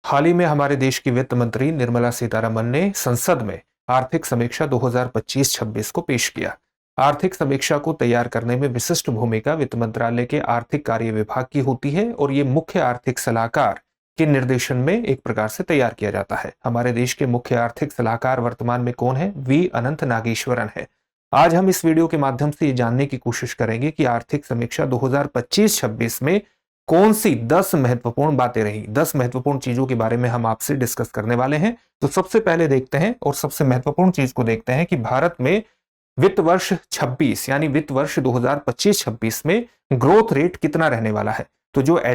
हाल ही में हमारे देश की वित्त मंत्री निर्मला सीतारमण ने संसद में आर्थिक समीक्षा 2025-26 को पेश किया। आर्थिक समीक्षा को तैयार करने में विशिष्ट भूमिका वित्त मंत्रालय के आर्थिक कार्य विभाग की होती है और ये मुख्य आर्थिक सलाहकार के निर्देशन में एक प्रकार से तैयार किया जाता है। हमारे देश के मुख्य आर्थिक सलाहकार वर्तमान में कौन है? वी अनंत नागेश्वरन है। आज हम इस वीडियो के माध्यम से ये जानने की कोशिश करेंगे कि आर्थिक समीक्षा 2025-26 में कौन सी 10 महत्वपूर्ण बातें रही। 10 महत्वपूर्ण चीजों के बारे में हम आपसे डिस्कस करने वाले हैं। तो सबसे पहले देखते हैं और सबसे महत्वपूर्ण चीज को देखते हैं कि भारत में वित्त वर्ष 26 यानी वित्त वर्ष 2025-26 में ग्रोथ रेट कितना रहने वाला है। तो जो फर्स्ट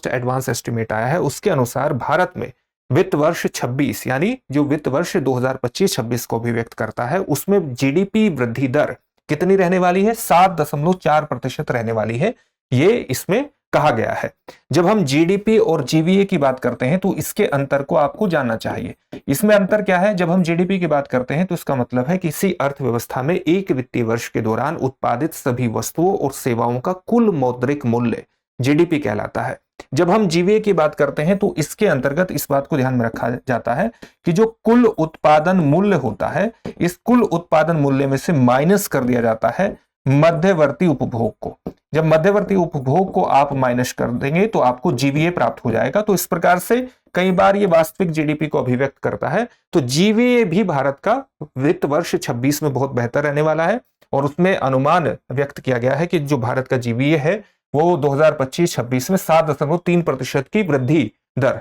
एडवांस एस्टिमेट आया है उसके अनुसार भारत में वित्त वर्ष 26 यानी जो वित्त वर्ष 2025-26 को अभिव्यक्त करता है उसमें जीडीपी वृद्धि दर कितनी रहने वाली है? 7.4% रहने वाली है, ये इसमें कहा गया है। जब हम जीडीपी और जीवीए की बात करते हैं तो इसके अंतर को आपको जानना चाहिए। इसमें अंतर क्या है? जब हम जीडीपी की बात करते हैं तो इसका मतलब है किसी अर्थव्यवस्था में एक वित्तीय वर्ष के दौरान उत्पादित सभी वस्तुओं और सेवाओं का कुल मौद्रिक मूल्य जीडीपी कहलाता है। जब हम जीवीए की बात करते हैं तो इसके अंतर्गत इस बात को ध्यान में रखा जाता है कि जो कुल उत्पादन मूल्य होता है, इस कुल उत्पादन मूल्य में से माइनस कर दिया जाता है मध्यवर्ती उपभोग को। जब मध्यवर्ती उपभोग को आप माइनस कर देंगे तो आपको जीवीए प्राप्त हो जाएगा। तो इस प्रकार से कई बार ये वास्तविक जीडीपी को अभिव्यक्त करता है। तो जीवीए भी भारत का वित्त वर्ष 26 में बहुत बेहतर रहने वाला है और उसमें अनुमान व्यक्त किया गया है कि जो भारत का जीवीए है वो 2025-26 में 7.3% की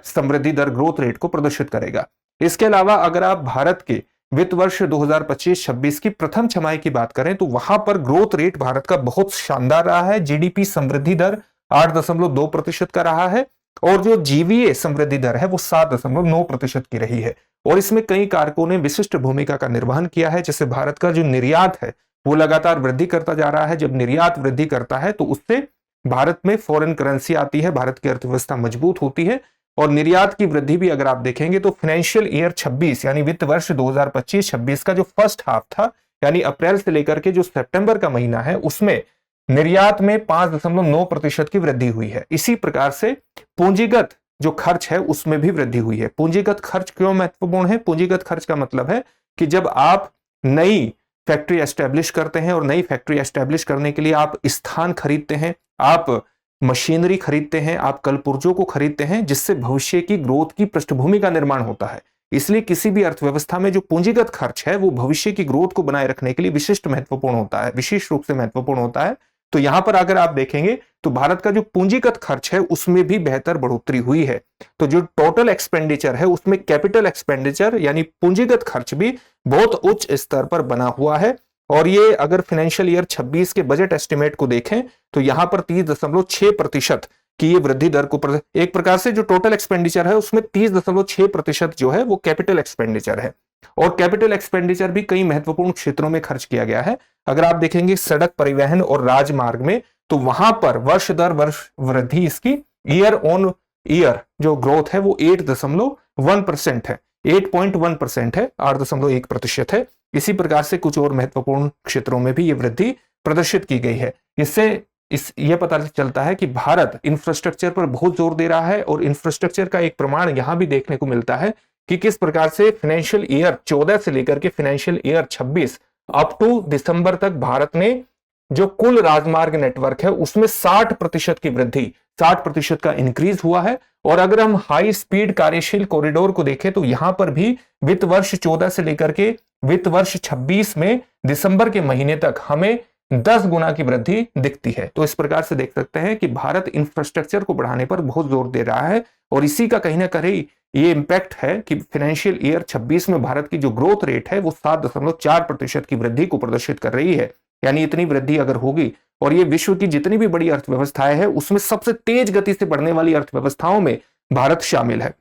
समृद्धि दर ग्रोथ रेट को प्रदर्शित करेगा। इसके अलावा अगर आप भारत के वित्त वर्ष 2025-26 की प्रथम छमाही की बात करें तो वहां पर ग्रोथ रेट भारत का बहुत शानदार रहा है। जीडीपी समृद्धि दर 8.2% का रहा है और जो जीवीए समृद्धि दर है वो 7.9% की रही है। और इसमें कई कारकों ने विशिष्ट भूमिका का निर्वहन किया है। जैसे भारत का जो निर्यात है वो लगातार वृद्धि करता जा रहा है। जब निर्यात वृद्धि करता है तो उससे भारत में फॉरेन करेंसी आती है, भारत की अर्थव्यवस्था मजबूत होती है। और निर्यात की वृद्धि भी अगर आप देखेंगे तो फाइनेंशियल ईयर 26 यानी वित्त वर्ष 2025-26 का जो फर्स्ट हाफ था यानी अप्रैल से लेकर के जो सितंबर का महीना है उसमें निर्यात में 5.9% की वृद्धि हुई है। इसी प्रकार से पूंजीगत जो खर्च है उसमें भी वृद्धि हुई है। पूंजीगत खर्च क्यों महत्वपूर्ण है? पूंजीगत खर्च का मतलब है कि जब आप नई फैक्ट्री एस्टेब्लिश करते हैं और नई फैक्ट्री एस्टेब्लिश करने के लिए आप स्थान खरीदते हैं, आप मशीनरी खरीदते हैं, आप कल पुर्जों को खरीदते हैं, जिससे भविष्य की ग्रोथ की पृष्ठभूमि का निर्माण होता है। इसलिए किसी भी अर्थव्यवस्था में जो पूंजीगत खर्च है वो भविष्य की ग्रोथ को बनाए रखने के लिए विशिष्ट महत्वपूर्ण होता है, विशेष रूप से महत्वपूर्ण होता है। तो यहां पर अगर आप देखेंगे तो भारत का जो पूंजीगत खर्च है उसमें भी बेहतर बढ़ोतरी हुई है। तो जो टोटल एक्सपेंडिचर है उसमें कैपिटल एक्सपेंडिचर यानी पूंजीगत खर्च भी बहुत उच्च स्तर पर बना हुआ है। और ये अगर फाइनेंशियल ईयर 26 के बजट एस्टिमेट को देखें तो यहां पर 30.6% की ये वृद्धि दर को एक प्रकार से जो टोटल एक्सपेंडिचर है उसमें 30.6% जो है वो कैपिटल एक्सपेंडिचर है। और कैपिटल एक्सपेंडिचर भी कई महत्वपूर्ण क्षेत्रों में खर्च किया गया है। अगर आप देखेंगे सड़क परिवहन और राजमार्ग में तो वहां पर वर्ष दर वर्ष वृद्धि इसकी ईयर ऑन ईयर जो ग्रोथ है वो 8.1% है, 8.1% है, 8.1% है। इसी प्रकार से कुछ और महत्वपूर्ण क्षेत्रों में भी ये वृद्धि प्रदर्शित की गई है। इससे यह पता चलता है कि भारत इंफ्रास्ट्रक्चर पर बहुत जोर दे रहा है और इंफ्रास्ट्रक्चर का एक प्रमाण यहां भी देखने को मिलता है कि किस प्रकार से फाइनेंशियल ईयर 14 से लेकर के फाइनेंशियल ईयर 26 अप टू दिसंबर तक भारत ने जो कुल राजमार्ग नेटवर्क है उसमें 60% की वृद्धि, 60% का इंक्रीज हुआ है। और अगर हम हाई स्पीड कार्यशील कॉरिडोर को देखें तो यहां पर भी वित्त वर्ष 14 से लेकर के वित्त वर्ष 26 में दिसंबर के महीने तक हमें 10 गुना की वृद्धि दिखती है। तो इस प्रकार से देख सकते हैं कि भारत इंफ्रास्ट्रक्चर को बढ़ाने पर बहुत जोर दे रहा है और इसी का कहीं ना कहीं ये इंपैक्ट है कि फाइनेंशियल ईयर 26 में भारत की जो ग्रोथ रेट है वो 7.4% की वृद्धि को प्रदर्शित कर रही है। यानी इतनी वृद्धि अगर होगी और ये विश्व की जितनी भी बड़ी अर्थव्यवस्थाएं हैं उसमें सबसे तेज गति से बढ़ने वाली अर्थव्यवस्थाओं में भारत शामिल है।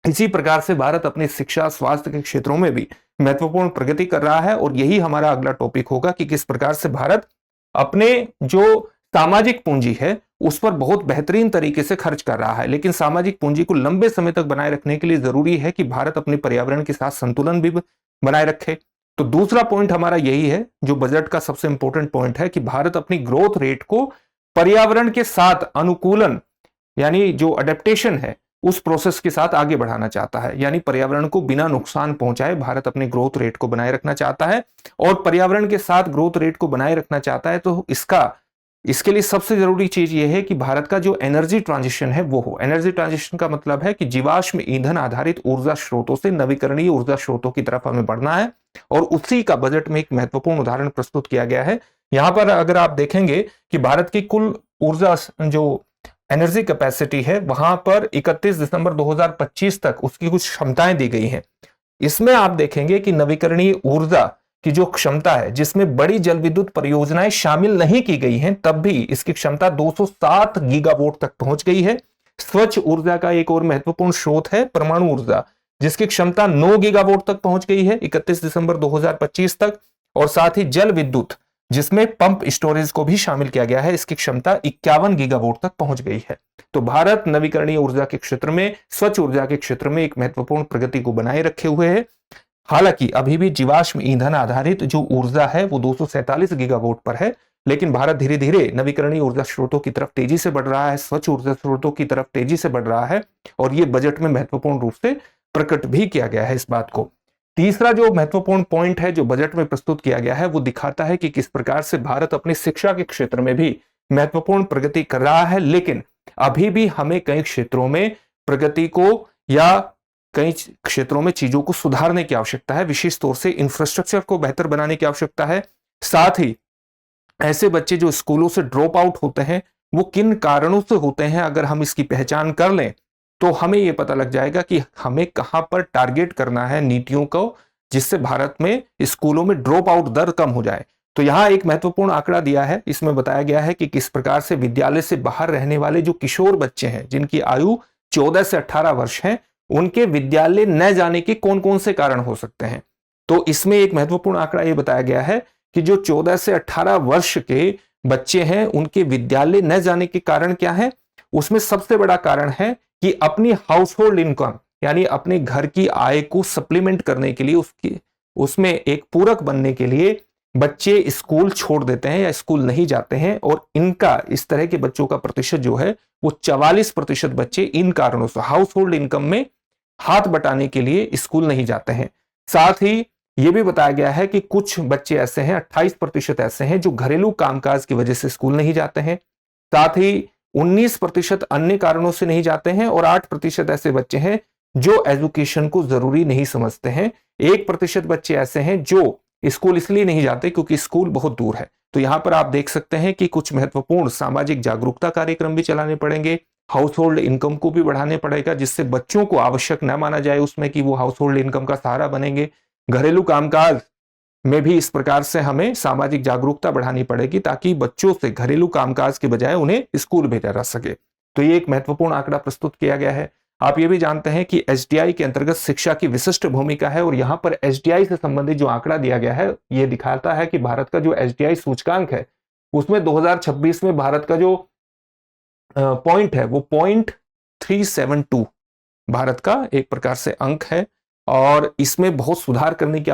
इसी प्रकार से भारत अपनी शिक्षा स्वास्थ्य के क्षेत्रों में भी महत्वपूर्ण प्रगति कर रहा है और यही हमारा अगला टॉपिक होगा कि किस प्रकार से भारत अपने जो सामाजिक पूंजी है उस पर बहुत बेहतरीन तरीके से खर्च कर रहा है। लेकिन सामाजिक पूंजी को लंबे समय तक बनाए रखने के लिए जरूरी है कि भारत अपने पर्यावरण के साथ संतुलन भी बनाए रखे। तो दूसरा पॉइंट हमारा यही है जो बजट का सबसे इंपॉर्टेंट पॉइंट है कि भारत अपनी ग्रोथ रेट को पर्यावरण के साथ अनुकूलन यानी जो अडेप्टेशन है उस प्रोसेस के साथ आगे बढ़ाना चाहता है, यानी पर्यावरण को बिना नुकसान पहुंचाए भारत अपने ग्रोथ रेट को बनाए रखना चाहता है। और पर्यावरण के साथ ग्रोथ रेट को बनाए रखना चाहता है तो इसके लिए सबसे जरूरी चीज यह है कि भारत का जो एनर्जी ट्रांजिशन है वो हो। एनर्जी ट्रांजिशन का मतलब है कि जीवाश्म ईंधन आधारित ऊर्जा स्रोतों से नवीकरणीय ऊर्जा स्रोतों की तरफ हमें बढ़ना है, और उसी का बजट में एक महत्वपूर्ण उदाहरण प्रस्तुत किया गया है। यहां पर अगर आप देखेंगे कि भारत की कुल ऊर्जा जो एनर्जी कैपेसिटी है वहां पर 31 दिसंबर 2025 तक उसकी कुछ क्षमताएं दी गई हैं। इसमें आप देखेंगे कि नवीकरणीय ऊर्जा की जो क्षमता है, जिसमें बड़ी जल विद्युत परियोजनाएं शामिल नहीं की गई हैं, तब भी इसकी क्षमता 207 गीगावाट तक पहुंच गई है। स्वच्छ ऊर्जा का एक और महत्वपूर्ण स्रोत है परमाणु ऊर्जा, जिसकी क्षमता 9 गीगावाट तक पहुंच गई है 31 दिसंबर 2025 तक। और साथ ही जल विद्युत, जिसमें पंप स्टोरेज को भी शामिल किया गया है, इसकी क्षमता 51 गीगावाट तक पहुंच गई है। तो भारत नवीकरणीय ऊर्जा के क्षेत्र में, स्वच्छ ऊर्जा के क्षेत्र में एक महत्वपूर्ण प्रगति को बनाए रखे हुए है। हालांकि अभी भी जीवाश्म ईंधन आधारित जो ऊर्जा है वो 247 गीगावाट पर है, लेकिन भारत धीरे धीरे नवीकरणीय ऊर्जा स्रोतों की तरफ तेजी से बढ़ रहा है, स्वच्छ ऊर्जा स्रोतों की तरफ तेजी से बढ़ रहा है, और ये बजट में महत्वपूर्ण रूप से प्रकट भी किया गया है इस बात को। तीसरा जो महत्वपूर्ण पॉइंट है जो बजट में प्रस्तुत किया गया है वो दिखाता है कि किस प्रकार से भारत अपनी शिक्षा के क्षेत्र में भी महत्वपूर्ण प्रगति कर रहा है, लेकिन अभी भी हमें कई क्षेत्रों में प्रगति को या कई क्षेत्रों में चीजों को सुधारने की आवश्यकता है। विशेष तौर से इंफ्रास्ट्रक्चर को बेहतर बनाने की आवश्यकता है। साथ ही ऐसे बच्चे जो स्कूलों से ड्रॉप आउट होते हैं वो किन कारणों से होते हैं, अगर हम इसकी पहचान कर लें तो हमें यह पता लग जाएगा कि हमें कहां पर टारगेट करना है नीतियों को, जिससे भारत में स्कूलों में ड्रॉप आउट दर कम हो जाए। तो यहां एक महत्वपूर्ण आंकड़ा दिया है, इसमें बताया गया है कि किस प्रकार से विद्यालय से बाहर रहने वाले जो किशोर बच्चे हैं, जिनकी आयु 14 से 18 वर्ष है, उनके विद्यालय न जाने के कौन कौन से कारण हो सकते हैं। तो इसमें एक महत्वपूर्ण आंकड़ा यह बताया गया है कि जो 14 से 18 वर्ष के बच्चे हैं उनके विद्यालय न जाने के कारण क्या है। उसमें सबसे बड़ा कारण है कि अपनी हाउस होल्ड इनकम, यानी अपने घर की आय को सप्लीमेंट करने के लिए, उसमें एक पूरक बनने के लिए बच्चे स्कूल छोड़ देते हैं या स्कूल नहीं जाते हैं। और इनका, इस तरह के बच्चों का प्रतिशत जो है वो 44% बच्चे इन कारणों से, हाउस होल्ड इनकम में हाथ बटाने के लिए स्कूल नहीं जाते हैं। साथ ही यह भी बताया गया है कि कुछ बच्चे ऐसे हैं, 28% ऐसे हैं जो घरेलू कामकाज की वजह से स्कूल नहीं जाते हैं। साथ ही 19% अन्य कारणों से नहीं जाते हैं, और 8% ऐसे बच्चे हैं जो एजुकेशन को जरूरी नहीं समझते हैं। 1% बच्चे ऐसे हैं जो स्कूल इसलिए नहीं जाते क्योंकि स्कूल बहुत दूर है। तो यहां पर आप देख सकते हैं कि कुछ महत्वपूर्ण सामाजिक जागरूकता कार्यक्रम भी चलाने पड़ेंगे, हाउस होल्ड इनकम को भी बढ़ाने पड़ेगा, जिससे बच्चों को आवश्यक न माना जाए उसमें कि वो हाउस होल्ड इनकम का सहारा बनेंगे। घरेलू कामकाज में भी इस प्रकार से हमें सामाजिक जागरूकता बढ़ानी पड़ेगी ताकि बच्चों से घरेलू कामकाज के बजाय उन्हें स्कूल भेजा जा सके। तो ये एक महत्वपूर्ण आंकड़ा प्रस्तुत किया गया है। आप ये भी जानते हैं कि एसडीआई के अंतर्गत शिक्षा की विशिष्ट भूमिका है, और यहां पर एसडीआई से संबंधित जो आंकड़ा दिया गया है ये दिखाता है कि भारत का जो एसडीआई सूचकांक है उसमें 2026 में भारत का जो पॉइंट है वो 0.372 भारत का एक प्रकार से अंक है, और इसमें बहुत सुधार करने की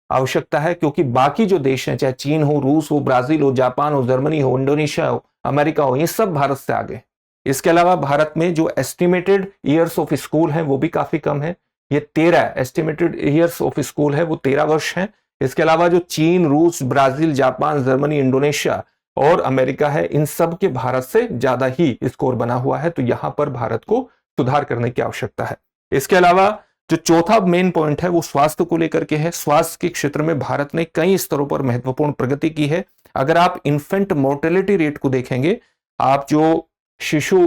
आवश्यकता है, क्योंकि बाकी जो देश हैं, चाहे चीन हो, रूस हो, ब्राजील हो, जापान हो, जर्मनी हो, इंडोनेशिया हो, अमेरिका हो, ये सब भारत से आगे। इसके अलावा भारत में जो एस्टिमेटेड ईयर्स ऑफ स्कूल है वो भी काफी कम है। ये 13 एस्टिमेटेड ईयर्स ऑफ स्कूल है वो 13 वर्ष है। इसके अलावा जो चीन, रूस, ब्राजील, जापान, जर्मनी, इंडोनेशिया और अमेरिका है, इन सब के भारत से ज्यादा ही स्कोर बना हुआ है। तो यहां पर भारत को सुधार करने की आवश्यकता है। इसके अलावा जो चौथा मेन पॉइंट है वो स्वास्थ्य को लेकर के है। स्वास्थ्य के क्षेत्र में भारत ने कई स्तरों पर महत्वपूर्ण प्रगति की है। अगर आप इन्फेंट मोर्टेलिटी रेट को देखेंगे, आप जो शिशु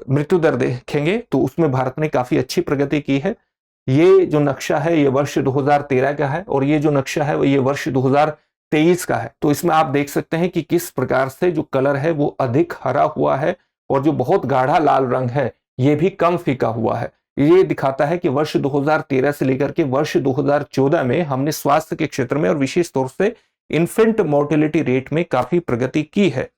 मृत्यु दर देखेंगे, तो उसमें भारत ने काफी अच्छी प्रगति की है। ये जो नक्शा है ये वर्ष 2013 का है, और ये जो नक्शा है वो ये वर्ष 2023 का है। तो इसमें आप देख सकते हैं कि किस प्रकार से जो कलर है वो अधिक हरा हुआ है, और जो बहुत गाढ़ा लाल रंग है ये भी कम फीका हुआ है। ये दिखाता है कि वर्ष 2013 से लेकर के वर्ष 2014 में हमने स्वास्थ्य के क्षेत्र में और विशेष तौर से इन्फेंट मोर्टेलिटी रेट में काफी प्रगति की है।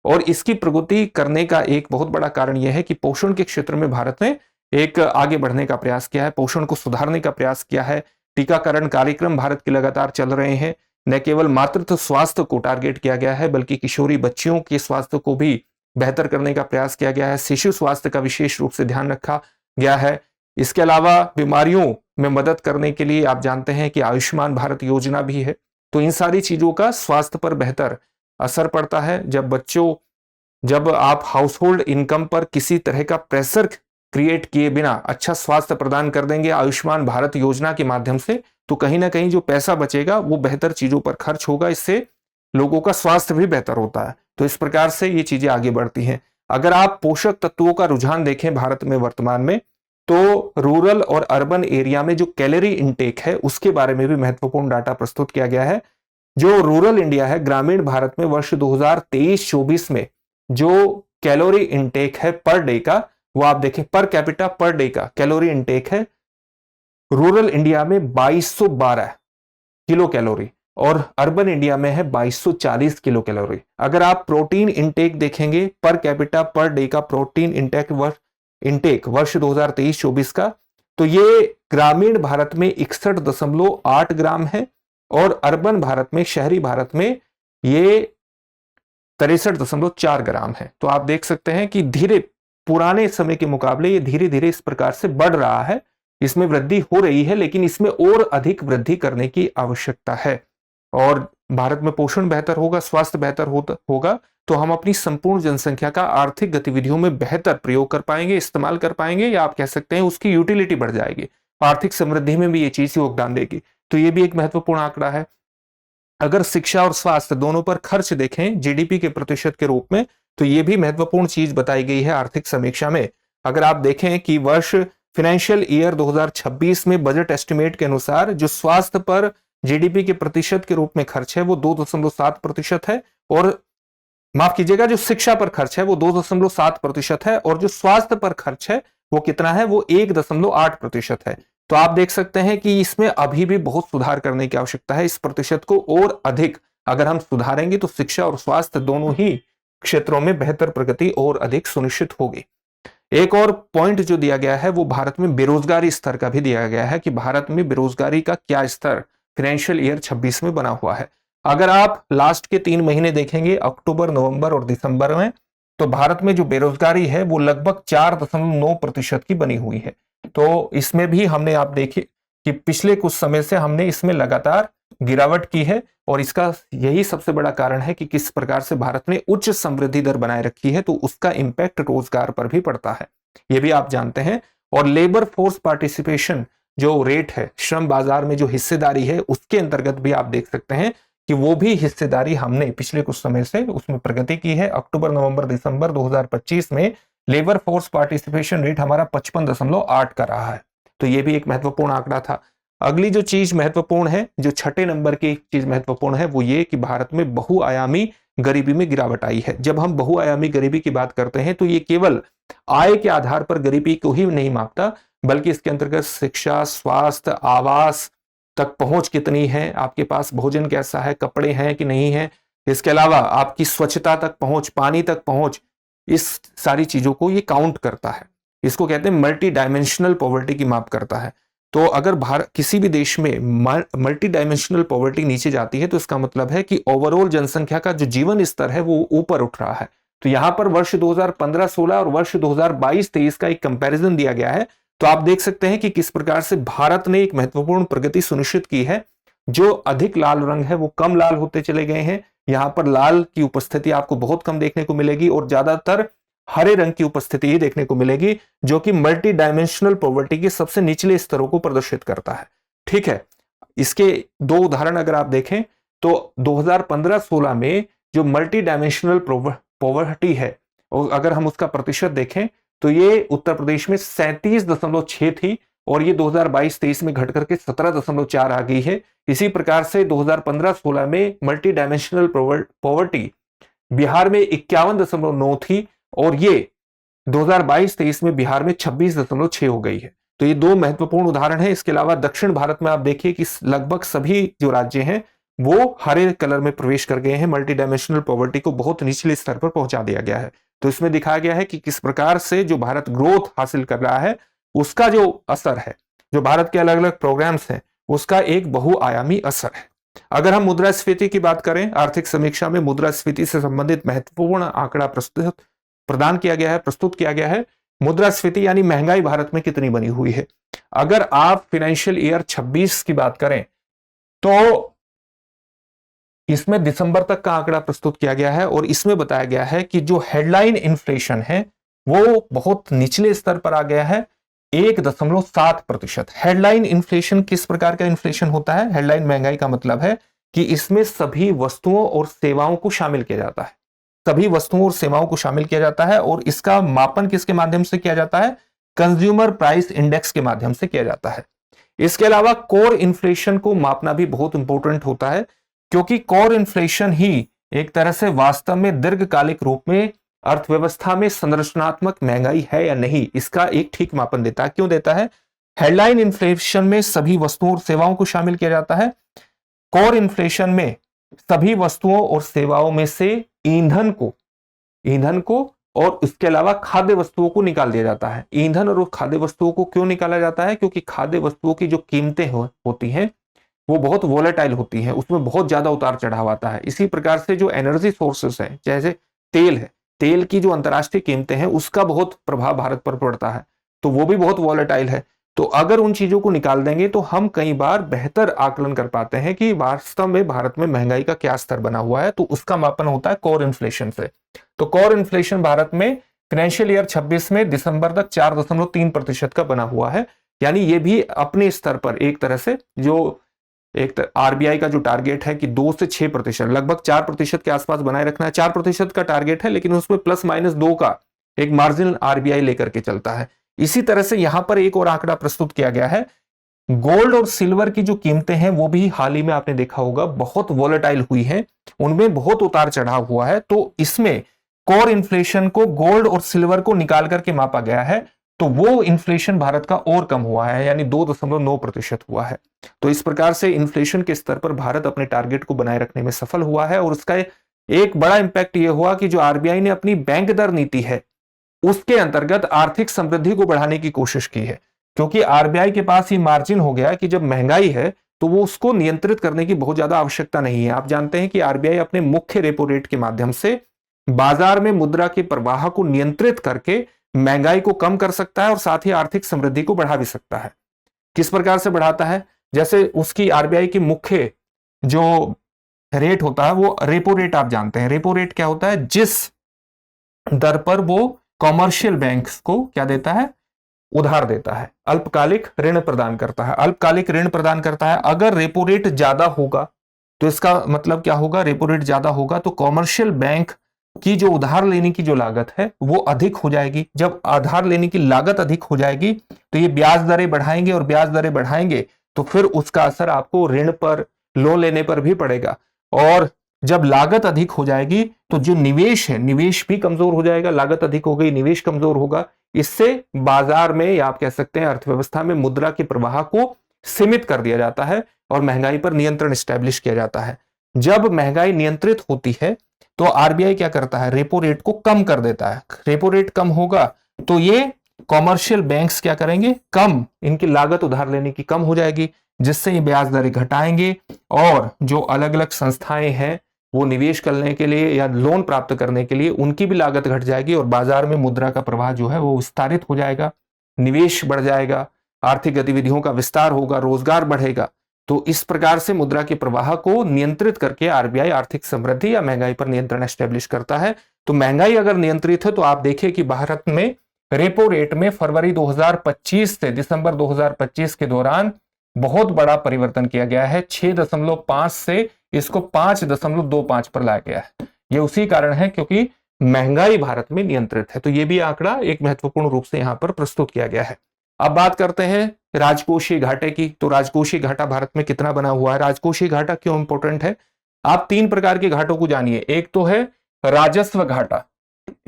और इसकी प्रगति करने का एक बहुत बड़ा कारण यह है कि पोषण के क्षेत्र में भारत ने एक आगे बढ़ने का प्रयास किया है, पोषण को सुधारने का प्रयास किया है। टीकाकरण कार्यक्रम भारत के लगातार चल रहे हैं। न केवल मातृत्व स्वास्थ्य को टारगेट किया गया है, बल्कि किशोरी बच्चियों के स्वास्थ्य को भी बेहतर करने का प्रयास किया गया है। शिशु स्वास्थ्य का विशेष रूप से ध्यान रखा गया है। इसके अलावा बीमारियों में मदद करने के लिए आप जानते हैं कि आयुष्मान भारत योजना भी है। तो इन सारी चीजों का स्वास्थ्य पर बेहतर असर पड़ता है। जब आप हाउस होल्ड इनकम पर किसी तरह का प्रेशर क्रिएट किए बिना अच्छा स्वास्थ्य प्रदान कर देंगे आयुष्मान भारत योजना के माध्यम से, तो कहीं ना कहीं जो पैसा बचेगा वो बेहतर चीजों पर खर्च होगा। इससे लोगों का स्वास्थ्य भी बेहतर होता है। तो इस प्रकार से ये चीजें आगे बढ़ती हैं। अगर आप पोषक तत्वों का रुझान देखें भारत में वर्तमान में, तो रूरल और अर्बन एरिया में जो कैलोरी इंटेक है उसके बारे में भी महत्वपूर्ण डाटा प्रस्तुत किया गया है। जो रूरल इंडिया है, ग्रामीण भारत में वर्ष 2023-24 में जो कैलोरी इंटेक है पर डे का, वो आप देखें पर कैपिटा पर डे का कैलोरी इंटेक है रूरल इंडिया में 2212 किलो कैलोरी और अर्बन इंडिया में है 2240 किलो कैलोरी। अगर आप प्रोटीन इंटेक देखेंगे पर कैपिटा पर डे का प्रोटीन इंटेक वर्ष 2023-24 का, तो ये ग्रामीण भारत में 61.8 ग्राम है और अर्बन भारत में, शहरी भारत में ये 63.4 ग्राम है। तो आप देख सकते हैं कि पुराने समय के मुकाबले ये धीरे धीरे इस प्रकार से बढ़ रहा है। इसमें वृद्धि हो रही है, लेकिन इसमें और अधिक वृद्धि करने की आवश्यकता है। और भारत में पोषण बेहतर होगा, स्वास्थ्य बेहतर होगा, तो हम अपनी संपूर्ण जनसंख्या का आर्थिक गतिविधियों में बेहतर प्रयोग कर पाएंगे, इस्तेमाल कर पाएंगे, या आप कह सकते हैं उसकी यूटिलिटी बढ़ जाएगी। आर्थिक समृद्धि में भी ये चीज योगदान देगी। तो ये भी एक महत्वपूर्ण आंकड़ा है। अगर शिक्षा और स्वास्थ्य दोनों पर खर्च देखें जीडीपी के प्रतिशत के रूप में, तो ये भी महत्वपूर्ण चीज बताई गई है आर्थिक समीक्षा में। अगर आप देखें कि वर्ष फाइनेंशियल ईयर 2026 में बजट एस्टिमेट के अनुसार जो स्वास्थ्य पर जीडीपी के प्रतिशत के रूप में खर्च है वो 2.7% है, और माफ कीजिएगा, जो शिक्षा पर खर्च है वो 2.7% है, और जो स्वास्थ्य पर खर्च है वो कितना है, वो 1.8% है। तो आप देख सकते हैं कि इसमें अभी भी बहुत सुधार करने की आवश्यकता है। इस प्रतिशत को और अधिक अगर हम सुधारेंगे तो शिक्षा और स्वास्थ्य दोनों ही क्षेत्रों में बेहतर प्रगति और अधिक सुनिश्चित होगी। एक और पॉइंट जो दिया गया है वो भारत में बेरोजगारी स्तर का भी दिया गया है कि भारत में बेरोजगारी का क्या स्तर फाइनेंशियल ईयर 26 में बना हुआ है। अगर आप लास्ट के 3 महीने देखेंगे, अक्टूबर, नवंबर और दिसंबर में, तो भारत में जो बेरोजगारी है वो लगभग 4.9% की बनी हुई है। तो इसमें भी हमने, आप देखिए कि पिछले कुछ समय से हमने इसमें लगातार गिरावट की है, और इसका यही सबसे बड़ा कारण है कि किस प्रकार से भारत ने उच्च समृद्धि दर बनाए रखी है, तो उसका इंपैक्ट रोजगार पर भी पड़ता है, ये भी आप जानते हैं। और लेबर फोर्स पार्टिसिपेशन जो रेट है, श्रम बाजार में जो हिस्सेदारी है, उसके अंतर्गत भी आप देख सकते हैं कि वो भी हिस्सेदारी हमने पिछले कुछ समय से उसमें प्रगति की है। अक्टूबर, नवंबर, दिसंबर 2025 में लेबर फोर्स पार्टिसिपेशन रेट हमारा 55.8 का रहा है। तो ये भी एक महत्वपूर्ण आंकड़ा था। अगली जो चीज महत्वपूर्ण है, जो छठे नंबर की चीज महत्वपूर्ण है, वो ये कि भारत में बहुआयामी गरीबी में गिरावट आई है। जब हम बहुआयामी गरीबी की बात करते हैं तो ये केवल आय के आधार पर गरीबी को ही नहीं मापता, बल्कि इसके अंतर्गत शिक्षा, स्वास्थ्य, आवास तक पहुंच कितनी है, आपके पास भोजन कैसा है, कपड़े हैं कि नहीं है, इसके अलावा आपकी स्वच्छता तक पहुंच, पानी तक पहुंच, इस सारी चीजों को ये काउंट करता है। इसको कहते हैं मल्टी डायमेंशनल पॉवर्टी की माप करता है। तो अगर भारत किसी भी देश में मल्टी डायमेंशनल पॉवर्टी नीचे जाती है तो इसका मतलब है कि ओवरऑल जनसंख्या का जो जीवन स्तर है वो ऊपर उठ रहा है। तो यहां पर वर्ष 2015-16 और वर्ष 2022-23 का एक कंपैरिजन दिया गया है। तो आप देख सकते हैं कि किस प्रकार से भारत ने एक महत्वपूर्ण प्रगति सुनिश्चित की है। जो अधिक लाल रंग है वो कम लाल होते चले गए हैं। यहां पर लाल की उपस्थिति आपको बहुत कम देखने को मिलेगी और ज्यादातर हरे रंग की उपस्थिति ही देखने को मिलेगी, जो कि मल्टी डायमेंशनल पॉवर्टी के सबसे निचले स्तरों को प्रदर्शित करता है। ठीक है, इसके 2 उदाहरण अगर आप देखें तो 2015-16 में जो मल्टी डायमेंशनल पॉवर्टी है, और अगर हम उसका प्रतिशत देखें तो ये उत्तर प्रदेश में 37.6 थी, और ये 2022-23 में घट करके 17.4 आ गई है। इसी प्रकार से 2015-16 में मल्टी डायमेंशनल पॉवर्टी बिहार में 51.9 थी, और ये 2022-23 में बिहार में 26.6 हो गई है। तो ये 2 महत्वपूर्ण उदाहरण हैं। इसके अलावा दक्षिण भारत में आप देखिए कि लगभग सभी जो राज्य हैं वो हरे कलर में प्रवेश कर गए हैं। मल्टी डायमेंशनल पॉवर्टी को बहुत निचले स्तर पर पहुंचा दिया गया है। तो इसमें दिखाया गया है कि किस प्रकार से जो भारत ग्रोथ हासिल कर रहा है उसका जो असर है, जो भारत के अलग अलग प्रोग्राम्स हैं, उसका एक बहुआयामी असर है। अगर हम मुद्रास्फीति की बात करें, आर्थिक समीक्षा में मुद्रास्फीति से संबंधित महत्वपूर्ण आंकड़ा प्रदान किया गया है, प्रस्तुत किया गया है मुद्रास्फीति यानी महंगाई भारत में कितनी बनी हुई है। अगर आप फाइनेंशियल ईयर 26 की बात करें तो इसमें दिसंबर तक का आंकड़ा प्रस्तुत किया गया है और इसमें बताया गया है कि जो हेडलाइन इन्फ्लेशन है वो बहुत निचले स्तर पर आ गया है, 1.7%। हेडलाइन इन्फ्लेशन किस प्रकार का इन्फ्लेशन होता है? हेडलाइन महंगाई का मतलब है कि इसमें सभी वस्तुओं और सेवाओं को शामिल किया जाता है, सभी वस्तुओं और सेवाओं को शामिल किया जाता है और इसका मापन किसके माध्यम से किया जाता है? कंज्यूमर प्राइस इंडेक्स के माध्यम से किया जाता है। इसके अलावा कोर इन्फ्लेशन को मापना भी बहुत इंपॉर्टेंट होता है, क्योंकि कोर इन्फ्लेशन ही एक तरह से वास्तव में दीर्घकालिक रूप में अर्थव्यवस्था में संरचनात्मक महंगाई है या नहीं, इसका एक ठीक मापन देता है। क्यों देता है? हेडलाइन इन्फ्लेशन में सभी वस्तुओं और सेवाओं को शामिल किया जाता है, कोर इन्फ्लेशन में सभी वस्तुओं और सेवाओं में से ईंधन को और इसके अलावा खाद्य वस्तुओं को निकाल दिया जाता है। ईंधन और खाद्य वस्तुओं को क्यों निकाला जाता है? क्योंकि खाद्य वस्तुओं की जो कीमतें होती हैं वो बहुत वोलेटाइल होती हैं, उसमें बहुत ज्यादा उतार चढ़ाव आता है। इसी प्रकार से जो एनर्जी सोर्सेस हैं, जैसे तेल है, तेल की जो अंतर्राष्ट्रीय कीमतें हैं उसका बहुत प्रभाव भारत पर पड़ता है, तो वो भी बहुत वोलेटाइल है। तो अगर उन चीजों को निकाल देंगे तो हम कई बार बेहतर आकलन कर पाते हैं कि वास्तव में भारत में महंगाई का क्या स्तर बना हुआ है, तो उसका मापन होता है कोर इन्फ्लेशन से। तो कोर इन्फ्लेशन भारत में फाइनेंशियल ईयर 26 में दिसंबर तक 4.3% का बना हुआ है, यानी ये भी अपने स्तर पर एक तरह से जो एक आरबीआई का जो टारगेट है कि 2 से 6%, लगभग 4% के आसपास बनाए रखना है। 4% का टारगेट है, लेकिन उसमें +-2 का एक मार्जिन आरबीआई लेकर के चलता है। इसी तरह से यहां पर एक और आंकड़ा प्रस्तुत किया गया है, गोल्ड और सिल्वर की जो कीमतें हैं वो भी हाल ही में आपने देखा होगा बहुत वोलेटाइल हुई हैं, उनमें बहुत उतार चढ़ाव हुआ है। तो इसमें कोर इन्फ्लेशन को गोल्ड और सिल्वर को निकाल करके मापा गया है, तो वो इन्फ्लेशन भारत का और कम हुआ है, यानी 2.9% हुआ है। तो इस प्रकार से इन्फ्लेशन के स्तर पर भारत अपने टारगेट को बनाए रखने में सफल हुआ है और उसका एक बड़ा इंपैक्ट यह हुआ कि जो आरबीआई ने अपनी बैंक दर नीति है उसके अंतर्गत आर्थिक समृद्धि को बढ़ाने की कोशिश की है, क्योंकि आरबीआई के पास ये मार्जिन हो गया कि जब महंगाई है तो वो उसको नियंत्रित करने की बहुत ज्यादा आवश्यकता नहीं है। आप जानते हैं कि आरबीआई अपने मुख्य रेपो रेट के माध्यम से बाजार में मुद्रा के प्रवाह को नियंत्रित करके महंगाई को कम कर सकता है और साथ ही आर्थिक समृद्धि को बढ़ा भी सकता है। किस प्रकार से बढ़ाता है? जैसे उसकी आरबीआई की मुख्य जो रेट होता है वो रेपो रेट, आप जानते हैं रेपो रेट क्या होता है? जिस दर पर वो कॉमर्शियल बैंक्स को क्या देता है? उधार देता है, अल्पकालिक ऋण प्रदान करता है, अल्पकालिक ऋण प्रदान करता है। अगर रेपो रेट ज्यादा होगा तो इसका मतलब क्या होगा? रेपो रेट ज्यादा होगा तो कॉमर्शियल बैंक की जो उधार लेने की जो लागत है वो अधिक हो जाएगी। जब आधार लेने की लागत अधिक हो जाएगी तो ये ब्याज दरें बढ़ाएंगे और ब्याज दरें बढ़ाएंगे तो फिर उसका असर आपको ऋण पर, लोन लेने पर भी पड़ेगा। और जब लागत अधिक हो जाएगी तो जो निवेश है, निवेश भी कमजोर हो जाएगा। लागत अधिक हो गई, निवेश कमजोर होगा, इससे बाजार में या आप कह सकते हैं अर्थव्यवस्था में मुद्रा के प्रवाह को सीमित कर दिया जाता है और महंगाई पर नियंत्रण स्टैब्लिश किया जाता है। जब महंगाई नियंत्रित होती है तो आरबीआई क्या करता है? रेपो रेट को कम कर देता है। रेपो रेट कम होगा तो ये कॉमर्शियल बैंक्स क्या करेंगे? कम, इनकी लागत उधार लेने की कम हो जाएगी, जिससे ये ब्याज दरें घटाएंगे और जो अलग अलग संस्थाएं हैं वो निवेश करने के लिए या लोन प्राप्त करने के लिए उनकी भी लागत घट जाएगी और बाजार में मुद्रा का प्रवाह जो है वो विस्तारित हो जाएगा, निवेश बढ़ जाएगा, आर्थिक गतिविधियों का विस्तार होगा, रोजगार बढ़ेगा। तो इस प्रकार से मुद्रा के प्रवाह को नियंत्रित करके आरबीआई आर्थिक समृद्धि या महंगाई पर नियंत्रण एस्टेब्लिश करता है। तो महंगाई अगर नियंत्रित है तो आप देखिए कि भारत में रेपो रेट में फरवरी 2025 से दिसंबर 2025 के दौरान बहुत बड़ा परिवर्तन किया गया है। 6.5 से इसको 5.25 पर लाया गया है। ये उसी कारण है क्योंकि महंगाई भारत में नियंत्रित है। तो ये भी आंकड़ा एक महत्वपूर्ण रूप से यहां पर प्रस्तुत किया गया है। अब बात करते हैं राजकोषीय घाटे की। तो राजकोषीय घाटा भारत में कितना बना हुआ है? राजकोषीय घाटा क्यों इंपॉर्टेंट है? आप 3 प्रकार के घाटों को जानिए। एक तो है राजस्व घाटा,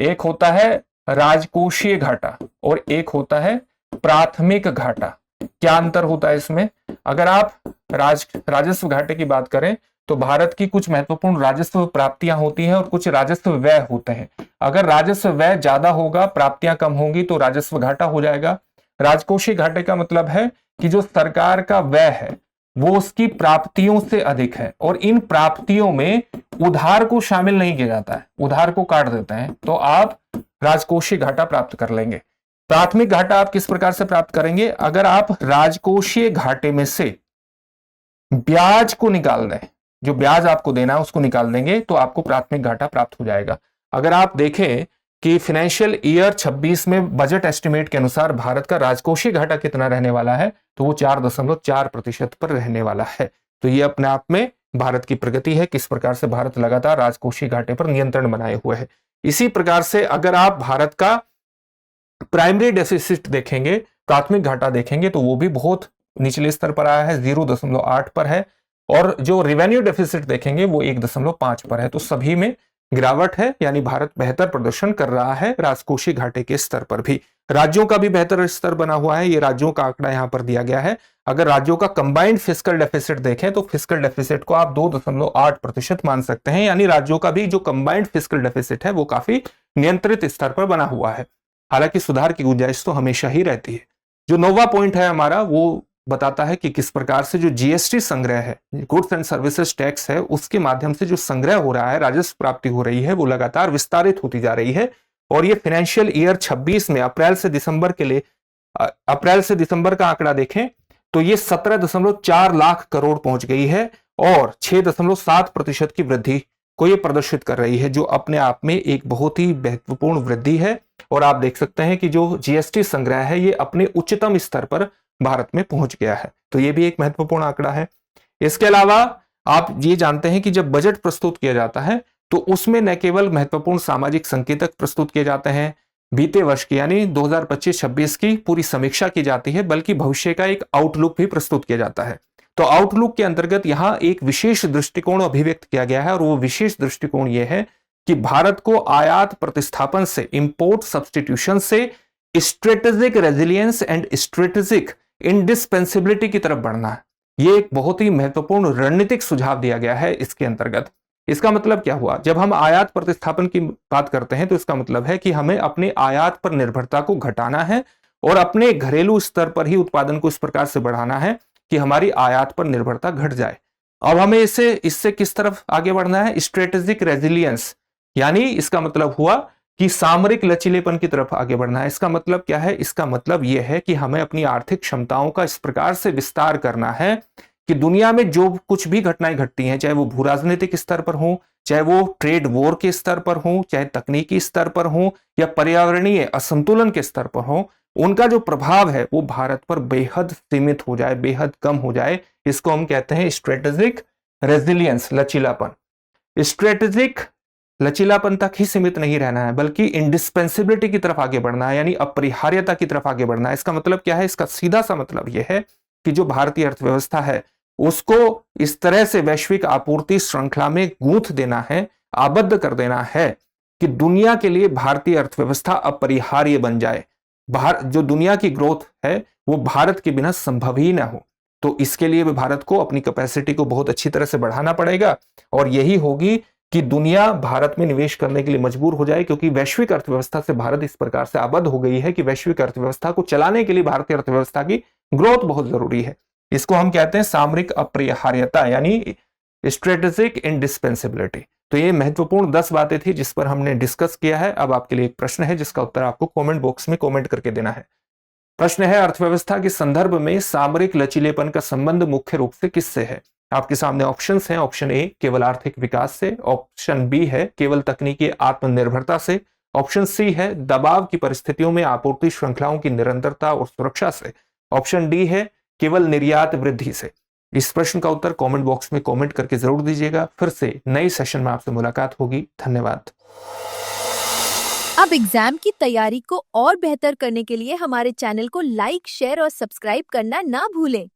एक होता है राजकोषीय घाटा और एक होता है प्राथमिक घाटा। क्या अंतर होता है इसमें? अगर आप राजस्व घाटे की बात करें तो भारत की कुछ महत्वपूर्ण राजस्व प्राप्तियां होती हैं और कुछ राजस्व व्यय होते हैं। अगर राजस्व व्यय ज्यादा होगा, प्राप्तियां कम होंगी तो राजस्व घाटा हो जाएगा। राजकोषीय घाटे का मतलब है कि जो सरकार का व्यय है वो उसकी प्राप्तियों से अधिक है, और इन प्राप्तियों में उधार को शामिल नहीं किया जाता है, उधार को काट देते हैं, तो आप राजकोषीय घाटा प्राप्त कर लेंगे। प्राथमिक घाटा आप किस प्रकार से प्राप्त करेंगे? अगर आप राजकोषीय घाटे में से ब्याज को निकाल दें, जो ब्याज आपको देना है उसको निकाल देंगे, तो आपको प्राथमिक घाटा प्राप्त हो जाएगा। अगर आप देखें कि फाइनेंशियल ईयर 26 में बजट एस्टिमेट के अनुसार भारत का राजकोषीय घाटा कितना रहने वाला है, तो वो 4.4% पर रहने वाला है। तो ये अपने आप में भारत की प्रगति है, किस प्रकार से भारत लगातार राजकोषीय घाटे पर नियंत्रण बनाए हुए है। इसी प्रकार से अगर आप भारत का प्राइमरी डेफिसिट देखेंगे, प्राथमिक घाटा देखेंगे, तो वो भी बहुत निचले स्तर पर आया है, 0.8 पर है, और जो रेवेन्यू डेफिसिट देखेंगे वो 1.5 पर है। तो सभी में गिरावट है, यानी भारत बेहतर प्रदर्शन कर रहा है राजकोषीय घाटे के स्तर पर भी। राज्यों का भी बेहतर स्तर बना हुआ है, ये राज्यों का आंकड़ा यहां पर दिया गया है। अगर राज्यों का कंबाइंड फिस्कल डेफिसिट देखें तो फिस्कल डेफिसिट को आप 2.8% मान सकते हैं, यानी राज्यों का भी जो कंबाइंड फिस्कल डेफिसिट है वो काफी नियंत्रित स्तर पर बना हुआ है। हालांकि सुधार की गुंजाइश तो हमेशा ही रहती है। जो नौवां पॉइंट है हमारा, वो बताता है कि किस प्रकार से जो जीएसटी संग्रह है, गुड्स एंड सर्विसेज टैक्स है, उसके माध्यम से जो संग्रह हो रहा है, राजस्व प्राप्ति हो रही है, वो लगातार विस्तारित होती जा रही है। और ये फाइनेंशियल ईयर 26 में अप्रैल से दिसंबर के लिए, अप्रैल से दिसंबर का आंकड़ा देखें तो ये 17.4 लाख करोड़ पहुंच गई है, और 6.7% की वृद्धि को ये प्रदर्शित कर रही है, जो अपने आप में एक बहुत ही महत्वपूर्ण वृद्धि है। और आप देख सकते हैं कि जो जीएसटी संग्रह है ये अपने उच्चतम स्तर पर भारत में पहुंच गया है, तो ये भी एक महत्वपूर्ण आंकड़ा है। इसके अलावा आप ये जानते हैं कि जब बजट प्रस्तुत किया जाता है तो उसमें न केवल महत्वपूर्ण सामाजिक संकेतक प्रस्तुत किए जाते हैं, बीते वर्ष की यानी 2025-26 की पूरी समीक्षा की जाती है, बल्कि भविष्य का एक आउटलुक भी प्रस्तुत किया जाता है। तो आउटलुक के अंतर्गत यहां एक विशेष दृष्टिकोण अभिव्यक्त किया गया है, और वो विशेष दृष्टिकोण यह है कि भारत को आयात प्रतिस्थापन से, इंपोर्ट सब्स्टिट्यूशन से स्ट्रेटेजिक रेजिलियंस एंड स्ट्रेटेजिक इंडिस्पेंसिबिलिटी की तरफ बढ़ना है। यह एक बहुत ही महत्वपूर्ण रणनीतिक सुझाव दिया गया है इसके अंतर्गत। इसका मतलब क्या हुआ? जब हम आयात प्रतिस्थापन की बात करते हैं तो इसका मतलब है कि हमें अपने आयात पर निर्भरता को घटाना है और अपने घरेलू स्तर पर ही उत्पादन को इस प्रकार से बढ़ाना है कि हमारी आयात पर निर्भरता घट जाए। अब हमें इससे किस तरफ आगे बढ़ना है? स्ट्रेटेजिक रेजिलियंस, यानी इसका मतलब हुआ कि सामरिक लचीलेपन की तरफ आगे बढ़ना है। इसका मतलब क्या है? इसका मतलब यह है कि हमें अपनी आर्थिक क्षमताओं का इस प्रकार से विस्तार करना है कि दुनिया में जो कुछ भी घटनाएं घटती हैं, चाहे वो भू राजनीतिक स्तर पर हो, चाहे वो ट्रेड वॉर के स्तर पर हो, चाहे तकनीकी स्तर पर हो, या पर्यावरणीय असंतुलन के स्तर पर हो, उनका जो प्रभाव है वो भारत पर बेहद सीमित हो जाए, बेहद कम हो जाए। इसको हम कहते हैं स्ट्रेटेजिक रेजिलियंस, लचीलापन। स्ट्रेटेजिक लचीलापन तक ही सीमित नहीं रहना है, बल्कि इंडिस्पेंसिबिलिटी की तरफ आगे बढ़ना है, यानी अपरिहार्यता की तरफ आगे बढ़ना है। इसका मतलब क्या है? इसका सीधा सा मतलब यह है कि जो भारतीय अर्थव्यवस्था है उसको इस तरह से वैश्विक आपूर्ति श्रृंखला में गूंथ देना है, आबद्ध कर देना है कि दुनिया के लिए भारतीय अर्थव्यवस्था अपरिहार्य बन जाए। जो दुनिया की ग्रोथ है वो भारत के बिना संभव ही ना हो। तो इसके लिए भारत को अपनी कैपेसिटी को बहुत अच्छी तरह से बढ़ाना पड़ेगा, और यही होगी कि दुनिया भारत में निवेश करने के लिए मजबूर हो जाए, क्योंकि वैश्विक अर्थव्यवस्था से भारत इस प्रकार से आबद्ध हो गई है कि वैश्विक अर्थव्यवस्था को चलाने के लिए भारतीय अर्थव्यवस्था की ग्रोथ बहुत जरूरी है। इसको हम कहते हैं सामरिक अपरिहार्यता, यानी स्ट्रेटेजिक इंडिस्पेंसिबिलिटी। तो ये महत्वपूर्ण 10 बातें थी जिस पर हमने डिस्कस किया है। अब आपके लिए एक प्रश्न है जिसका उत्तर आपको कमेंट बॉक्स में कमेंट करके देना है। प्रश्न है, अर्थव्यवस्था के संदर्भ में सामरिक लचीलेपन का संबंध मुख्य रूप से किससे है? आपके सामने ऑप्शंस हैं। ऑप्शन ए केवल आर्थिक विकास से, ऑप्शन बी है केवल तकनीकी आत्मनिर्भरता से, ऑप्शन सी है दबाव की परिस्थितियों में आपूर्ति श्रृंखलाओं की निरंतरता और सुरक्षा से, ऑप्शन डी है केवल निर्यात वृद्धि से। इस प्रश्न का उत्तर कमेंट बॉक्स में कमेंट करके जरूर दीजिएगा। फिर से नए सेशन में आपसे मुलाकात होगी। धन्यवाद। अब एग्जाम की तैयारी को और बेहतर करने के लिए हमारे चैनल को लाइक, शेयर और सब्सक्राइब करना ना भूलें।